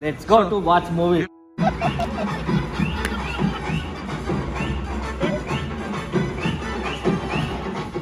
Let's go to watch movie.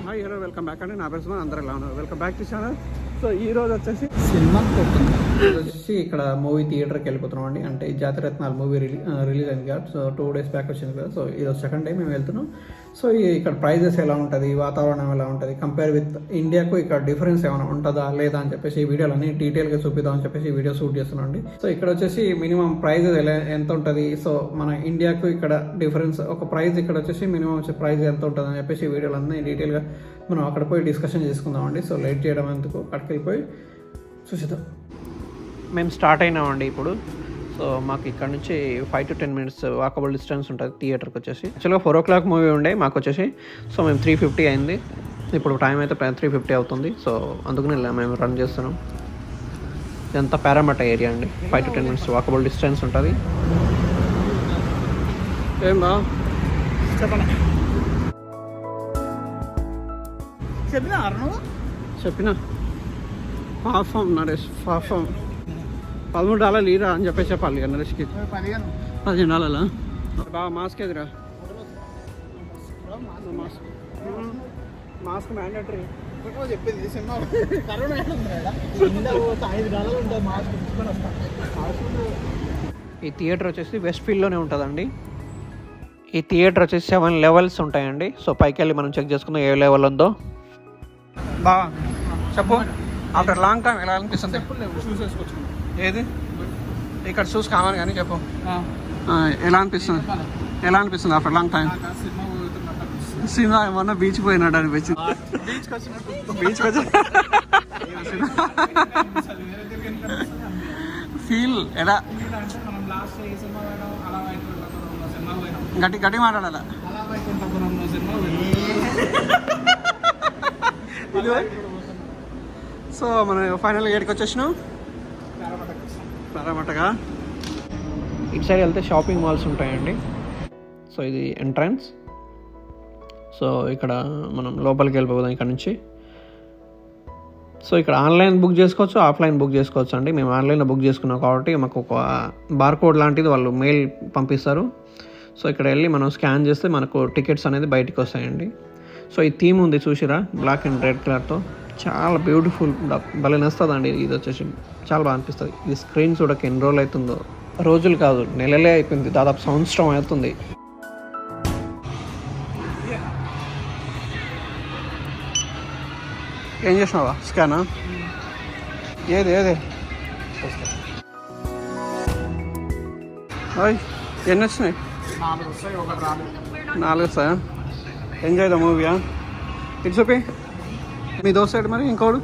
Hi hello welcome back అండి. నా పేరు అందరూ ఎలా ఉన్నారు? Welcome back to channel. So ఈ రోజు వచ్చేసి సినిమా వచ్చేసి ఇక్కడ మూవీ థియేటర్కి వెళ్ళిపోతున్నాం అండి. అంటే జాతిరత్నాలు మూవీ రిలీజ్ అయింది కదా. సో 2 days బ్యాక్ వచ్చింది కదా. సో ఈరోజు సెకండ్ డే మేము వెళ్తున్నాం. సో ఇక్కడ ప్రైజెస్ ఎలా ఉంటుంది, వాతావరణం ఎలా ఉంటుంది, కంపేర్ విత్ ఇండియాకు ఇక్కడ డిఫరెన్స్ ఏమైనా ఉంటుందా లేదా అని చెప్పేసి ఈ వీడియోలన్నీ డీటెయిల్గా చూపిద్దామని చెప్పేసి ఈ వీడియో షూట్ చేస్తున్నాం అండి. సో ఇక్కడ వచ్చేసి మినిమం ప్రైజెస్ ఎంత ఉంటుంది, సో మన ఇండియాకు ఇక్కడ డిఫరెన్స్ ఒక ప్రైస్ ఇక్కడ వచ్చేసి మినిమం వచ్చే ప్రైస్ ఎంత ఉంటుంది అని చెప్పేసి ఈ వీడియోలన్నీ డీటెయిల్గా మనం అక్కడ పోయి డిస్కషన్ చేసుకుందామండి. సో లేట్ చేయడం ఎందుకు, అక్కడికి వెళ్ళిపోయి చూసేద్దాం. మేము స్టార్ట్ అయినామండి ఇప్పుడు. సో మాకు ఇక్కడ నుంచి 5 to 10 minutes వాకబుల్ డిస్టెన్స్ ఉంటుంది థియేటర్కి వచ్చేసి. యాక్చువల్గా 4 o'clock మూవీ ఉండే మాకు వచ్చేసి. సో మేము 3:50 అయింది. ఇప్పుడు టైం అయితే 3:50 అవుతుంది. సో అందుకని మేము రన్ చేస్తున్నాం. ఇదంతా పారామట ఏరియా అండి. 5 to 10 minutes వాకబుల్ డిస్టెన్స్ ఉంటుంది. ఏం బా చెప్పినా పాఫామ్ నరేష్ పాఫామ్ $13 లీరా అని చెప్పేసి చెప్పాలి కదా నరేష్కి. $15 బాగా మాస్క్ ఎదురా. మాస్క్ మ్యాండేటరీ చెప్పింది సినిమా. ఈ థియేటర్ వచ్చేసి వెస్ట్ ఫీల్డ్లోనే ఉంటుందండి. ఈ థియేటర్ వచ్చేసి 7 levels ఉంటాయండి. సో పైకి వెళ్ళి మనం చెక్ చేసుకుందాం ఏ లెవెల్ ఉందో. బా చెప్పు, ఆఫ్టర్ లాంగ్ టైం ఎలా అనిపిస్తుంది? ఏది ఇక్కడ షూస్ కావాలి కానీ చెప్పు ఎలా అనిపిస్తుంది? ఎలా అనిపిస్తుంది ఆఫ్టర్ లాంగ్ టైం? సినిమా ఏమన్నా బీచ్ పోయినట్టు అనిపించింది. బీచ్కి వచ్చి ఫీల్ ఎలా గట్టి గట్టి మాట్లాడాలా. సో మనం ఫైనల్గా ఏడికి వచ్చేసినాం పారామటగా. ఇటు సైడ్ వెళ్తే షాపింగ్ మాల్స్ ఉంటాయండి. సో ఇది ఎంట్రన్స్. సో ఇక్కడ మనం లోపలికి వెళ్ళిపోదాం ఇక్కడ నుంచి. సో ఇక్కడ ఆన్లైన్ బుక్ చేసుకోవచ్చు, ఆఫ్లైన్ బుక్ చేసుకోవచ్చు అండి. మేము ఆన్లైన్లో బుక్ చేసుకున్నాం కాబట్టి మాకు ఒక బార్కోడ్ లాంటిది వాళ్ళు మెయిల్ పంపిస్తారు. సో ఇక్కడ వెళ్ళి మనం స్కాన్ చేస్తే మనకు టికెట్స్ అనేది బయటికి వస్తాయండి. సో ఈ థీమ్ ఉంది చూసిరా, బ్లాక్ అండ్ రెడ్ కలర్తో, చాలా బ్యూటిఫుల్, భలే నచ్చుతుందండి. ఇది వచ్చేసి చాలా బాగా అనిపిస్తుంది. ఈ స్క్రీన్ చూడక ఎన్ని రోజులు అవుతుందో, రోజులు కాదు నెలలే అయిపోయింది, దాదాపు సంవత్సరం అవుతుంది. ఏం చేసినావా స్కానా? ఏది ఏది ఎన్ని వచ్చినాయి? 4 వస్తాయా? ఎంజాయ్ ద మూవీయా? ఇటు చూపి మీ దోస్త్ సైడ్ మరి ఇంకోడు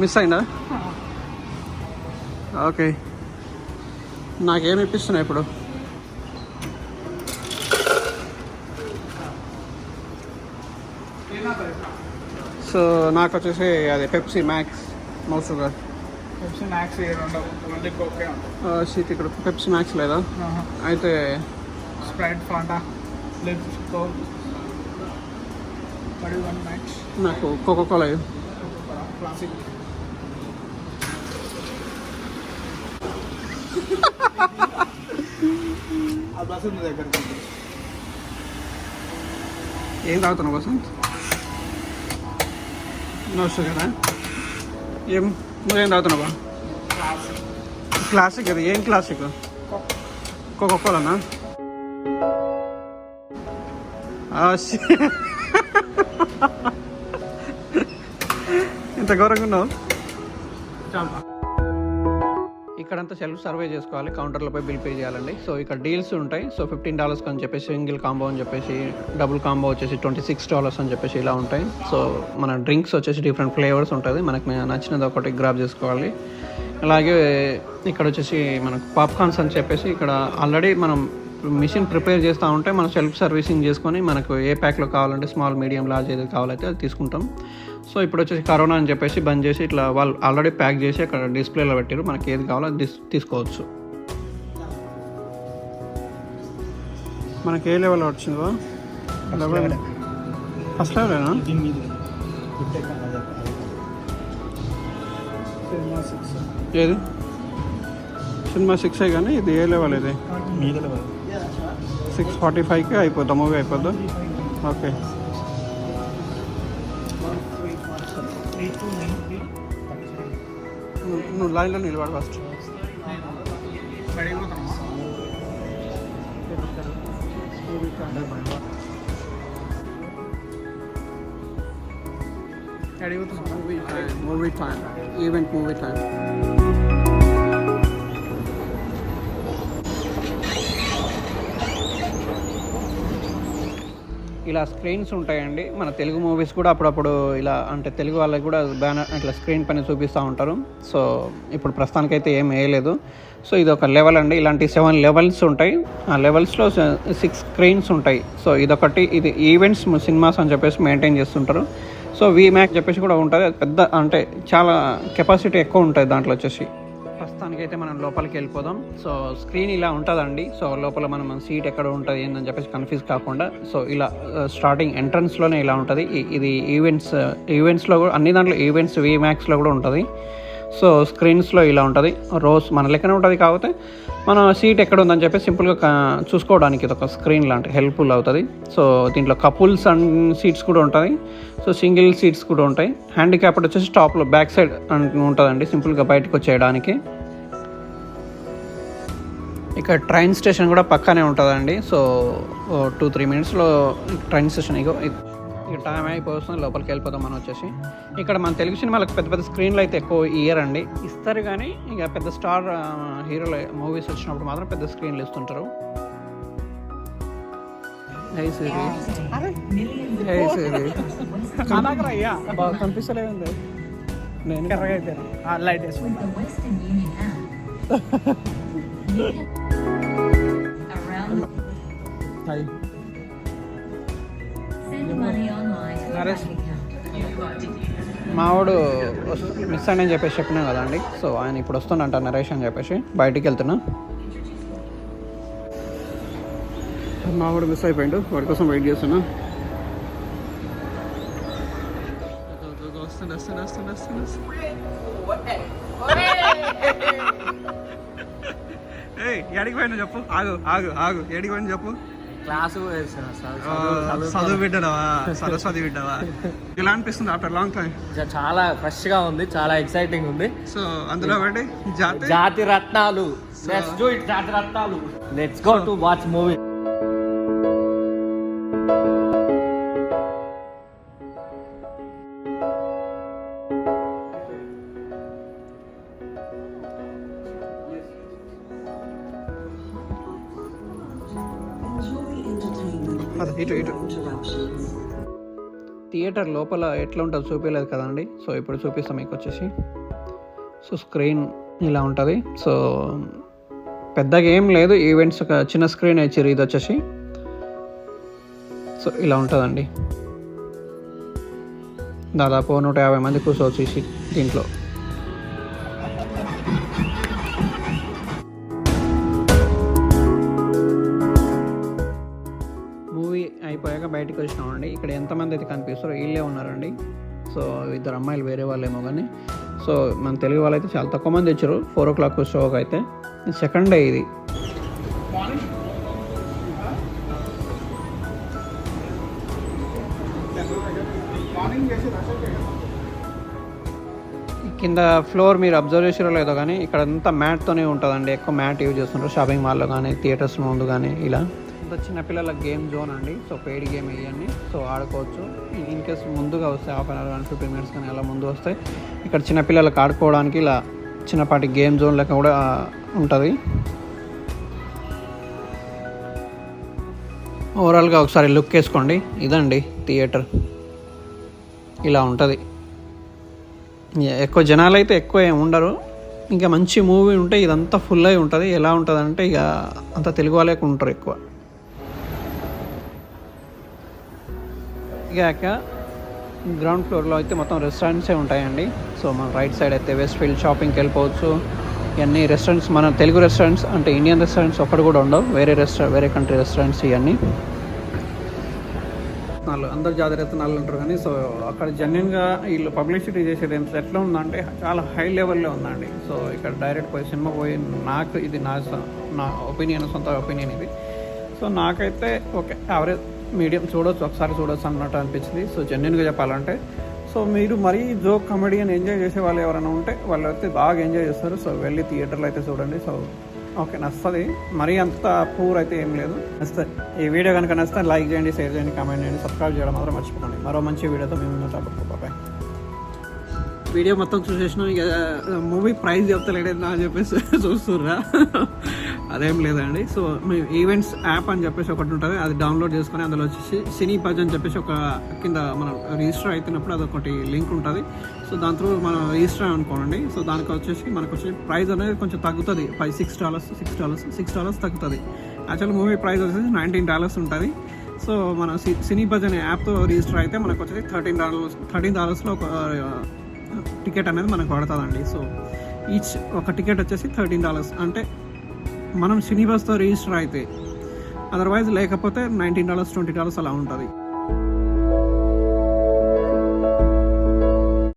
మిస్ అయిందా? ఓకే, నాకేమి ఇప్పిస్తున్నాయి ఇప్పుడు? సో నాకు వచ్చేసి అది Pepsi Max no sugar. Pepsi Max షీట్ ఇక్కడ పెప్సీ మ్యాక్స్ లేదా? అయితే స్ప్రైట్, ఫాంటా, కోక్, మ్యాక్స్. నాకు కోకోకోలా క్లాసిక్. ఏం తాగుతున్నావు వసంత్? నో షుగరా? ఏం నువ్వేం తాగుతున్నావా? క్లాసిక్. అది ఏం క్లాసిక్? కోకోకోలానా? ఇంత ఘోరంగా ఉన్నావు. ఇక్కడంతా సెల్ఫ్ సర్వే చేసుకోవాలి, కౌంటర్లపై బిల్ పే చేయాలండి. సో ఇక్కడ డీల్స్ ఉంటాయి. సో $15 అని చెప్పేసి సింగిల్ కాంబో అని చెప్పేసి, డబుల్ కాంబో వచ్చేసి $26 అని చెప్పేసి ఇలా ఉంటాయి. సో మన డ్రింక్స్ వచ్చేసి డిఫరెంట్ ఫ్లేవర్స్ ఉంటుంది, మనకు నచ్చినది ఒకటి గ్రాబ్ చేసుకోవాలి. అలాగే ఇక్కడ వచ్చేసి మనకు పాప్కార్న్స్ అని చెప్పేసి ఇక్కడ ఆల్రెడీ మనం మిషన్ ప్రిపేర్ చేస్తూ ఉంటే మనం సెల్ఫ్ సర్వీసింగ్ చేసుకొని మనకు ఏ ప్యాక్లో కావాలంటే స్మాల్, మీడియం, లార్జ్ ఏది కావాలైతే అది తీసుకుంటాం. సో ఇప్పుడు వచ్చేసి కరోనా అని చెప్పేసి బంద్ చేసి ఇట్లా వాళ్ళు ఆల్రెడీ ప్యాక్ చేసి అక్కడ డిస్ప్లేలో పెట్టారు, మనకి ఏది కావాలో అది తీసుకోవచ్చు. మనకి ఏ లెవెల్ వచ్చిందో? లెవెల్ ఫస్ట్ లెవెలేనా? ఏది సినిమా 6 కానీ ఇది ఏ లెవెల్ ఇది 6:45కి అయిపోద్దా మూవీ అయిపోద్దా? ఓకే. నువ్వు లైన్లో నిలబడు first. Movie time event movie time. ఇలా స్క్రీన్స్ ఉంటాయండి. మన తెలుగు మూవీస్ కూడా అప్పుడప్పుడు ఇలా అంటే తెలుగు వాళ్ళకి కూడా బ్యానర్ అట్లా స్క్రీన్ పైన చూపిస్తూ ఉంటారు. సో ఇప్పుడు ప్రస్తుతానికైతే ఏం వేయలేదు. సో ఇది ఒక లెవెల్ అండి. ఇలాంటి 7 లెవెల్స్ ఉంటాయి. ఆ లెవెల్స్లో 6 స్క్రీన్స్ ఉంటాయి. సో ఇదొకటి, ఇది ఈవెంట్స్ సినిమాస్ అని చెప్పేసి మెయింటైన్ చేస్తుంటారు. సో VMAX చెప్పేసి కూడా ఉంటుంది. అది పెద్ద అంటే చాలా కెపాసిటీ ఎక్కువ ఉంటుంది దాంట్లో వచ్చేసి. ప్రస్తుతానికైతే మనం లోపలికి వెళ్ళిపోదాం. సో స్క్రీన్ ఇలా ఉంటుందండి. సో లోపల మనం సీట్ ఎక్కడ ఉంటుంది ఏందని చెప్పేసి కన్ఫ్యూజ్ కాకుండా, సో ఇలా స్టార్టింగ్ ఎంట్రన్స్లోనే ఇలా ఉంటుంది. ఇది ఈవెంట్స్లో కూడా అన్ని దాంట్లో ఈవెంట్స్ VMAXలో కూడా ఉంటుంది. సో స్క్రీన్స్లో ఇలా ఉంటుంది. రోస్ మన లెక్కనే ఉంటుంది. కాకపోతే మన సీట్ ఎక్కడ ఉందని చెప్పి సింపుల్గా చూసుకోవడానికి ఇది ఒక స్క్రీన్ లాంటి హెల్ప్ఫుల్ అవుతుంది. సో దీంట్లో కపుల్స్ అండ్ సీట్స్ కూడా ఉంటుంది. సో సింగిల్ సీట్స్ కూడా ఉంటాయి. హ్యాండిక్యాప్డ్ వచ్చేసి టాప్లో బ్యాక్ సైడ్ ఉంటుందండి, సింపుల్గా బయటకు వచ్చేయడానికి. ఇక్కడ ట్రైన్ స్టేషన్ కూడా పక్కనే ఉంటుందండి. సో 2-3 మినిట్స్లో ట్రైన్ స్టేషన్. ఇక టైం అయిపోతుంది, లోపలికి వెళ్ళిపోతాం మనం వచ్చేసి. ఇక్కడ మన తెలుగు సినిమాలకు పెద్ద పెద్ద స్క్రీన్లు అయితే ఎక్కువ ఇయ్యరండి, ఇస్తారు కానీ ఇక పెద్ద స్టార్ హీరోల మూవీస్ వచ్చినప్పుడు మాత్రం పెద్ద స్క్రీన్లు ఇస్తుంటారు. కనిపిస్తలేదు నేను కర్రగా అయిపోయాను. లైట్ మావాడు మిస్ అని చెప్పేసి చెప్పినా కదా అండి. సో ఆయన ఇప్పుడు వస్తుండంట నరేష్ అని చెప్పేసి బయటికి వెళ్తున్నా. మావాడు మిస్ అయిపోయిండు, వాడి కోసం వెయిట్ చేస్తున్నా. ఎడికి పోయినా చెప్పు. ఆగు ఆగు ఆగు ఎడికి పోయినా చెప్పు. క్లాసు చదువు బిడ్డవా, సరస్వతి బిడ్డవా? ఇలా అనిపిస్తుంది ఆఫ్టర్ లాంగ్ టైం. చాలా ఫ్రెష్ గా ఉంది, చాలా ఎక్సైటింగ్ ఉంది. సో అందులో ఒకటి జాతి రత్నాలు. Let's do it. జాతి రత్నాలు. Let's go to watch movie. ఇటు ఇటు థియేటర్ లోపల ఎట్లా ఉంటుందో చూపించలేదు కదండి. సో ఇప్పుడు చూపిస్తాం మీకు వచ్చేసి. సో స్క్రీన్ ఇలా ఉంటుంది. సో పెద్దగా ఏం లేదు, ఈవెంట్స్ ఒక చిన్న స్క్రీన్ ఇచ్చారు ఇది వచ్చేసి. సో ఇలా ఉంటుందండి. దాదాపు 150 మంది కూర్చోవచ్చు దీంట్లో. మూవీ అయిపోయాక బయటకు వచ్చినామండి. ఇక్కడ ఎంతమంది అయితే కనిపిస్తారో వీళ్ళే ఉన్నారండి. సో 2 అమ్మాయిలు వేరే వాళ్ళేమో కానీ. సో మన తెలుగు వాళ్ళు అయితే చాలా తక్కువ మంది వచ్చారు 4 o'clock షోకి అయితే. సెకండ్ డే ఇది. కింద ఫ్లోర్ మీరు అబ్జర్వ్ చేసారో లేదో కానీ ఇక్కడ అంతా మ్యాట్తోనే ఉంటుందండి. ఎక్కువ మ్యాట్ యూజ్ చేస్తుంటారు షాపింగ్ మాల్లో కానీ థియేటర్స్ ముందు కానీ. ఇలా చిన్నపిల్లల గేమ్ జోన్ అండి. సో పెయిడ్ గేమ్ ఇవన్నీ. సో ఆడుకోవచ్చు. ఇన్ కేస్ ముందుగా వస్తాయి 1/2 hour కానీ 15 minutes కానీ అలా ముందు వస్తాయి. ఇక్కడ చిన్నపిల్లలకు ఆడుకోవడానికి ఇలా చిన్నపాటి గేమ్ జోన్ లెక్క కూడా ఉంటుంది. ఓవరాల్గా ఒకసారి లుక్ వేసుకోండి. ఇదండి థియేటర్, ఇలా ఉంటుంది. ఎక్కువ జనాలు అయితే ఎక్కువ ఏమి ఉండరు. ఇంకా మంచి మూవీ ఉంటే ఇదంతా ఫుల్ అయి ఉంటుంది. ఎలా ఉంటుంది అంటే ఇక అంత తెలుగు వాళ్ళే ఉంటారు ఎక్కువ. ఇక గ్రౌండ్ ఫ్లోర్లో అయితే మొత్తం రెస్టారెంట్సే ఉంటాయండి. సో మన రైట్ సైడ్ అయితే వెస్ట్ ఫీల్డ్ షాపింగ్కి వెళ్ళిపోవచ్చు. ఇవన్నీ రెస్టారెంట్స్ మన తెలుగు రెస్టారెంట్స్ అంటే ఇండియన్ రెస్టారెంట్స్ ఒక్కటి కూడా ఉండవు. వేరే కంట్రీ రెస్టారెంట్స్ ఇవన్నీ. జాతిరత్నాలు, అందరు జాతిరత్నాలు అంటారు కానీ సో అక్కడ జెన్యున్గా వీళ్ళు పబ్లిసిటీ చేసేది ఎట్లా ఉందంటే చాలా హై లెవెల్లో ఉందండి. సో ఇక్కడ డైరెక్ట్ పోయి సినిమా పోయి నాకు ఇది నా ఒపీనియన్, సొంత ఒపీనియన్ ఇది. సో నాకైతే ఓకే, యావరేజ్ మీడియం, ఒకసారి చూడొచ్చు అన్నట్టు అనిపించింది. సో జెన్యున్గా చెప్పాలంటే సో మీరు మరీ జోక్ కమెడియన్ ఎంజాయ్ చేసే వాళ్ళు ఎవరైనా ఉంటే వాళ్ళు అయితే బాగా ఎంజాయ్ చేస్తారు. సో వెళ్ళి థియేటర్లో అయితే చూడండి. సో ఓకే, నచ్చుతుంది. మరీ అంత పూర్ అయితే ఏం లేదు, నచ్చుతుంది. ఈ వీడియో కనుక నచ్చితే లైక్ చేయండి, షేర్ చేయండి, కామెంట్ చేయండి, సబ్స్క్రైబ్ చేయడం మాత్రం మర్చిపోకండి. మరో మంచి వీడియోతో మేము ముందు బాబాయ్. వీడియో మొత్తం చూసేసిన ఇక మూవీ ప్రైస్ చెప్తలేడేది అని చెప్పేసి చూస్తుర్రా, అదేం లేదండి. సో మేము ఈవెంట్స్ యాప్ అని చెప్పేసి ఒకటి ఉంటుంది, అది డౌన్లోడ్ చేసుకొని అందులో వచ్చేసి సినీ పజ్ అని చెప్పేసి ఒక కింద మనం రిజిస్టర్ అవుతున్నప్పుడు అదొకటి లింక్ ఉంటుంది. సో దాని త్రూ మనం రిజిస్టర్ అనుకోండి. సో దానికి వచ్చేసి మనకు వచ్చేసి ప్రైస్ అనేది కొంచెం తగ్గుతుంది, $6 తగ్గుతుంది. యాక్చువల్ మూవీ ప్రైస్ వచ్చేసి $19 ఉంటుంది. సో మన సినీ బజ్ అనే యాప్తో రిజిస్టర్ అయితే మనకు వచ్చేసి $13లో ఒక టికెట్ అనేది మనకు పడుతుందండి. సో ఈచ్ ఒక టికెట్ వచ్చేసి $13, అంటే మనం సినీ బస్తో రిజిస్టర్ అయితే. అదర్వైజ్ లేకపోతే $19, $20 అలా ఉంటుంది.